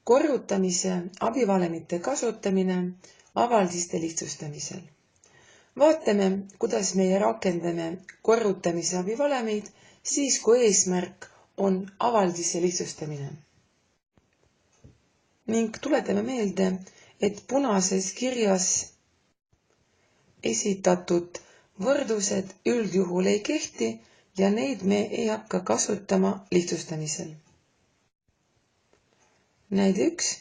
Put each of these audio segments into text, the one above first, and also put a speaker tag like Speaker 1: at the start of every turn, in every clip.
Speaker 1: Korrutamise abivalemite kasutamine avaldiste lihtsustamisel. Vaatame, kuidas meie rakendame korrutamise abivalemeid siis, kui eesmärk on avaldise lihtsustamine. Ning tuletame meelde, et punases kirjas esitatud võrdlused üldjuhul ei kehti ja neid me ei hakka kasutama lihtsustamisel. Näide 1.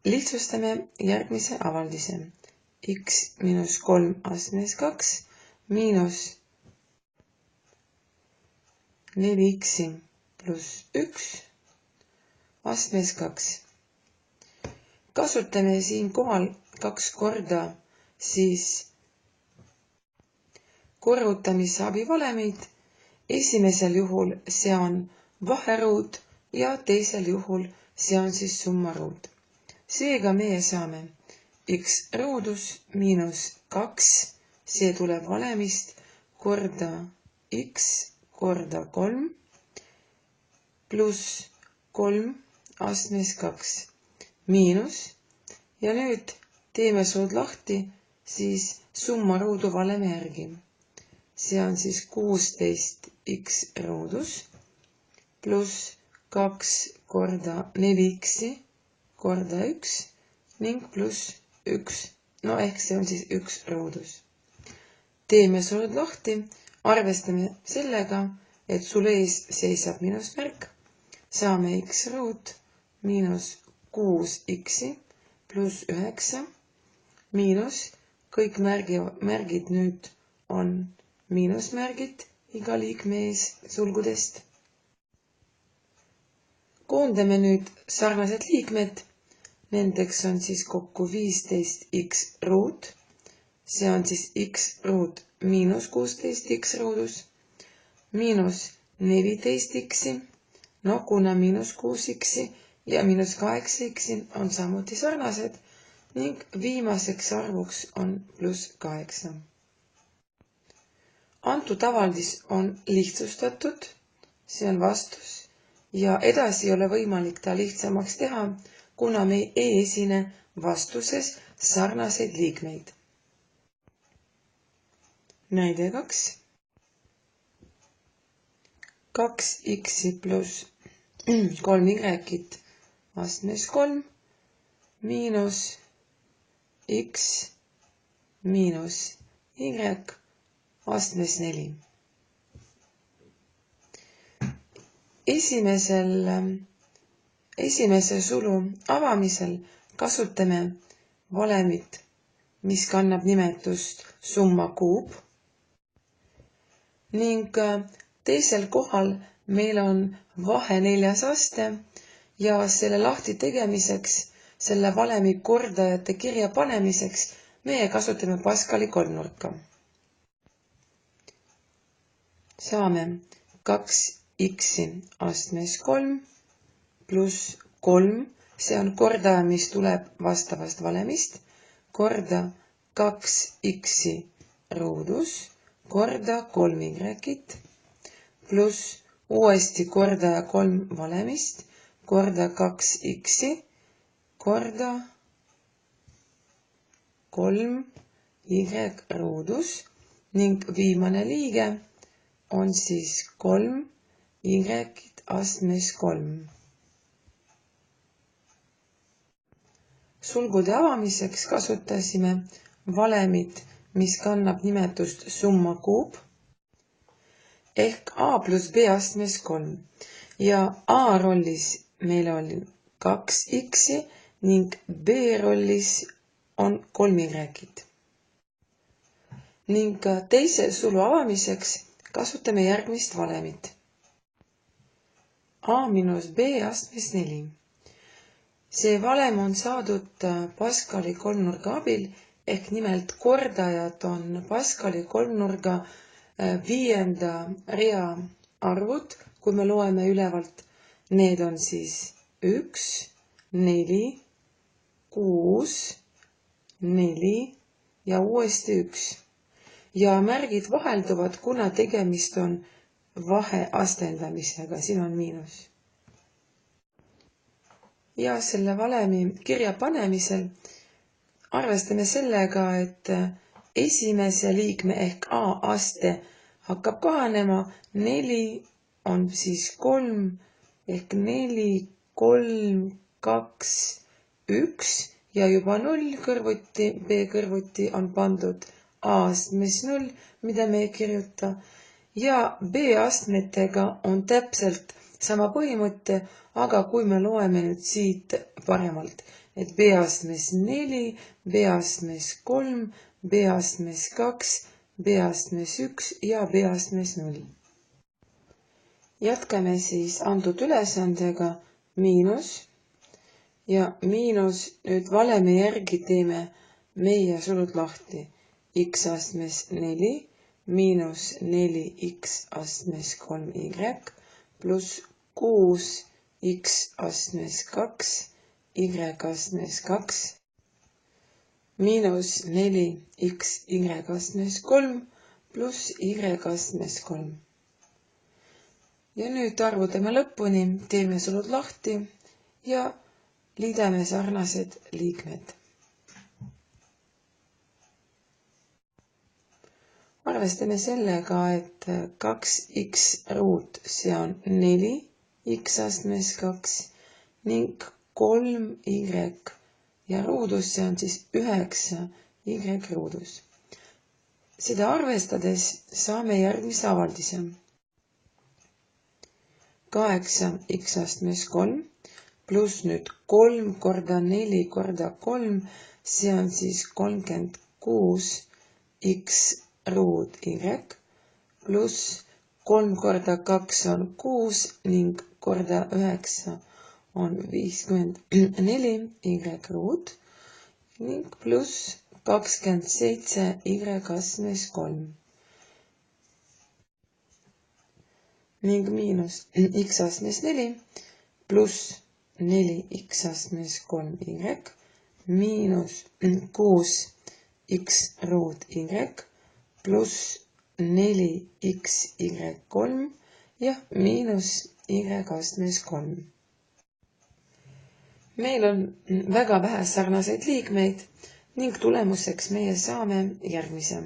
Speaker 1: Lihtsustame järgmise avaldise. X miinus 3 astmes 2 miinus 4x pluss 1 astmes 2. Kasutame siin kohal 2 korda siis korrutamise abivalemeid. Esimesel juhul see on vaheruut ja teisel juhul see on siis summaruut. Seega meie saame x ruudus miinus 2, see tuleb valemist, korda x korda 3 pluss 3 astmes 2 miinus ja nüüd teeme suud lahti siis summaruudu valemi järgi. See on siis 16x ruudus pluss 2 korda 4x korda 1 ning pluss 1, ehk see on siis 1 ruudus. Teeme sulud lahti, arvestame sellega, et sul ees seisab miinusmärk, saame x ruut miinus 6x pluss 9 miinus, kõik märgid nüüd on miinusmärgid iga liikme ees sulgudest. Koondame nüüd sarnased liikmed, nendeks on siis kokku 15x ruut, see on siis x ruut miinus 16x ruudus, miinus 14x, kuna miinus 6x ja miinus 8x on samuti sarnased ning viimaseks arvuks on pluss 8. Antud avaldis on lihtsustatud, see on vastus. Ja edasi ei ole võimalik ta lihtsamaks teha, kuna me ei esine vastuses sarnaseid liikmeid. Näide 2. 2x pluss 3y astmes 3 miinus x miinus y astmes 4. Esimese sulu avamisel kasutame valemit, mis kannab nimetust summa kuub ning teisel kohal meil on vahe 4. aste ja selle lahti tegemiseks, selle valemi kordajate kirja panemiseks meie kasutame Pascali kolmnurka. Saame 2x astmes 3 pluss 3, see on kordaja, mis tuleb vastavast valemist, korda 2x ruudus, korda 3y, pluss uuesti kordaja 3 valemist, korda 2x, korda 3y ruudus ning viimane liige on siis 3y astmes 3. Sulgude avamiseks kasutasime valemit, mis kannab nimetust summa kuub ehk a pluss b astmes 3 ja a rollis meil on 2x ning b rollis on 3y. Ning teise sulu avamiseks kasutame järgmist valemit. a miinus b astmes 4. See valem on saadud Pascali kolmnurga abil ehk nimelt kordajad on Pascali kolmnurga 5. rea arvud, kui me loeme ülevalt. Need on siis 1, 4, 6, 4 ja uuesti 1. Ja märgid vahelduvad, kuna tegemist on vahe astendamisega, siin on miinus. ja selle valemi kirja panemisel arvestame sellega, et esimese liikme ehk A aste hakkab kahanema, 4 on siis 3 ehk 4, 3, 2, 1 ja juba 0 kõrvuti, B kõrvuti on pandud A astmes 0, mida me ei kirjuta, ja B astmetega on täpselt sama põhimõte, aga kui me loeme nüüd siit paremalt, et B astmes 4, B astmes 3, B astmes 2, B astmes 1 ja B astmes 0. Jätkame siis antud ülesandega miinus ja miinus nüüd valemi järgi teeme meie sulud lahti. X astmes 4 miinus 4x astmes 3y pluss 6x astmes 2 y astmes 2 miinus 4x y astmes 3 pluss y astmes 3. Ja nüüd arvutame lõpuni, teeme sulud lahti ja liidame sarnased liikmed. Arvestame sellega, et 2x ruut, see on 4x astmes 2 ning 3y ja ruudus, see on siis 9y ruudus. Seda arvestades saame järgmise avaldise. 8x astmes 3 pluss nüüd 3 korda 4 korda 3, see on siis 36x ruut y pluss 3 korda 2 on 6 ning korda 9 on 54y ruut ning pluss 27y astmes 3. Ning miinus x astmes 4 pluss 4x astmes 3y miinus 6x ruut y pluss 4xy3 ja miinus y astmes 3. Meil on väga vähe sarnaseid liikmeid ning tulemuseks meie saame järgmise.